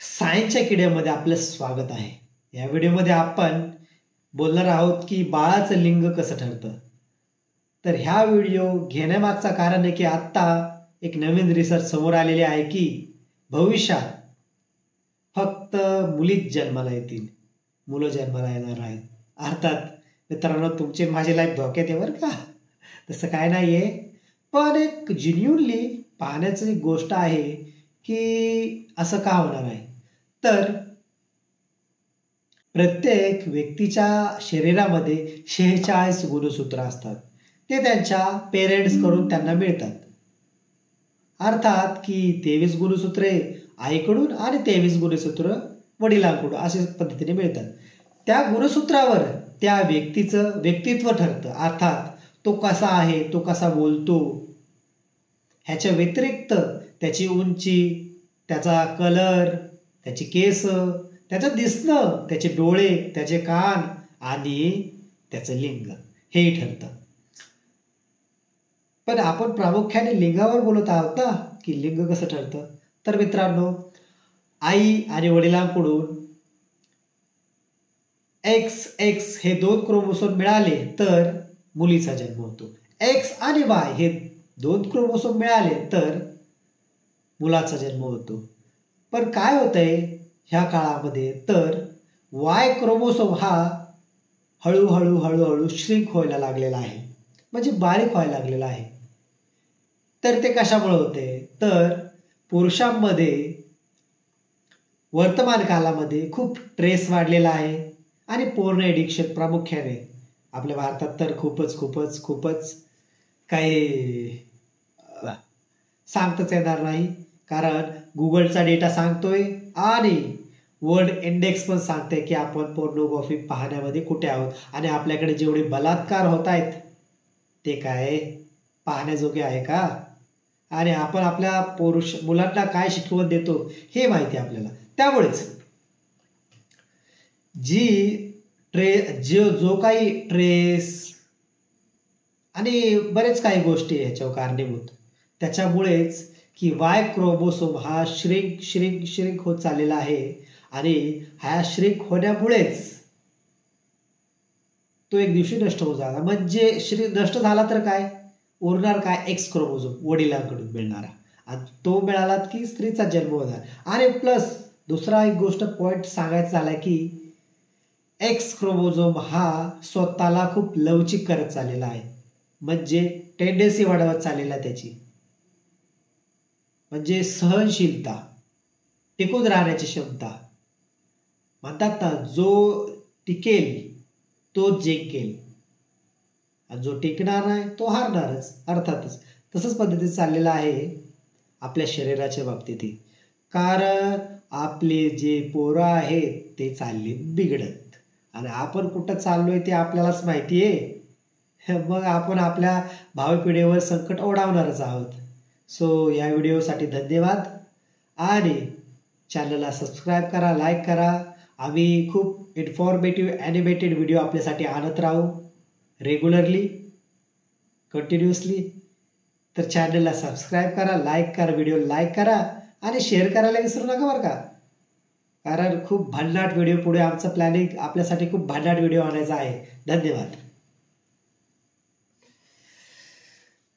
सायन्सच्या किड्यामध्ये आपलं स्वागत आहे. या व्हिडिओमध्ये आपण बोलणार आहोत की बाळाचं लिंग कसं ठरतं. तर ह्या व्हिडिओ घेण्यामागचं कारण आहे की आत्ता एक नवीन रिसर्च समोर आलेली आहे की भविष्यात फक्त मुलीच जन्माला येतील, मुलं जन्माला येणार आहेत. अर्थात मित्रांनो, तुमची माझी लाईफ धोक्यात आहे बरं का. तसं काय नाही आहे, पण एक जेन्युनली पाहण्याची गोष्ट आहे की असं का होणार आहे. तर प्रत्येक व्यक्तीच्या शरीरामध्ये 46 गुणसूत्र असतात. ते त्यांच्या पेरेंट्सकडून त्यांना मिळतात. अर्थात की 23 गुणसूत्रे आईकडून आणि 23 गुणसूत्र वडिलांकडून अशा पद्धतीने मिळतात. त्या गुणसूत्रावर त्या व्यक्तीचं व्यक्तित्व ठरतं. अर्थात तो कसा आहे, तो कसा बोलतो, ह्याच्या व्यतिरिक्त त्याची उंची, त्याचा कलर, त्याची केस, त्याचं दिसणं, त्याचे डोळे, त्याचे कान आणि त्याचं लिंग हेही ठरतं. पण आपण प्रामुख्याने लिंगावर बोलत आहोत ना, की लिंग कसं ठरतं. तर मित्रांनो, आई आणि वडिलांकडून XX हे 2 क्रोमोसोम मिळाले तर मुलीचा जन्म होतो. X आणि Y हे 2 क्रोमोसोम मिळाले तर मुलाचा जन्म होतो. पण काय होतंय ह्या काळामध्ये, तर Y क्रोमोसोम हा हळूहळू श्रिंक व्हायला लागलेला आहे, म्हणजे बारीक व्हायला लागलेला आहे. तर ते कशामुळे होते, तर पुरुषांमध्ये वर्तमान काळामध्ये खूप स्ट्रेस वाढलेला आहे आणि पोर्न एडिक्शन प्रामुख्याने आपल्या भारतात तर खूपच काही सांगताच येणार नाही. कारण गुगलचा डेटा सांगतोय आणि वर्ल्ड इंडेक्स पण सांगते की आपण पोर्नोग्राफी पाहण्यामध्ये कुठे आहोत आणि आपल्याकडे जेवढे बलात्कार होत आहेत ते काय पाहण्याजोगे आहे का. आणि आपण आपल्या मुलांना काय शिकवण देतो हे माहिती आहे आपल्याला. त्यामुळेच जो काही ट्रेस आणि बरेच काही गोष्टी ह्याच्यावर कारणीभूत, त्याच्यामुळेच की Y क्रोमोसोम हा श्रिंक होत चाललेला आहे. आणि हा श्रिंक होण्यामुळेच तो एक दिवशी नष्ट होत झाला. म्हणजे नष्ट झाला तर काय उरणार, काय X क्रोमोसोम वडिलांकडून मिळणारा, आणि तो मिळाला की स्त्रीचा जन्म होणार. आणि प्लस दुसरा एक गोष्ट पॉइंट सांगायचा झाला की X क्रोमोसोम हा स्वतःला खूप लवचिक करत चाललेला आहे, म्हणजे टेंडन्सी वाढवत चाललेला त्याची, म्हणजे सहनशीलता, टिकून राहण्याची क्षमता. म्हणतात ना, जो टिकेल तो जिंकेल आणि जो टिकणार नाही तो हारणारच. अर्थातच तसंच पद्धतीत चाललेलं आहे आपल्या शरीराच्या बाबतीतही. कारण आपले जे पोरं आहेत ते चालले बिघडत आणि आपण कुठं चाललोय ते आपल्यालाच माहिती आहे. मग आपण आपल्या भावी पिढीवर संकट ओढावणारच आहोत. सो या व्हिडिओसाठी धन्यवाद आणि चॅनलला सबस्क्राईब करा, लाईक करा. आम्ही खूप इन्फॉर्मेटिव्ह ॲनिमेटेड व्हिडिओ आपल्यासाठी आणत राहू रेग्युलरली, कंटिन्युअसली. तर चॅनलला सबस्क्राईब करा, लाईक करा, व्हिडिओ लाईक करा आणि शेअर करायला विसरू नका बरं का. कारण खूप भन्नाट व्हिडिओ पुढे आमचं प्लॅनिंग आपल्यासाठी खूप भन्नाट व्हिडिओ आणायचा आहे. धन्यवाद.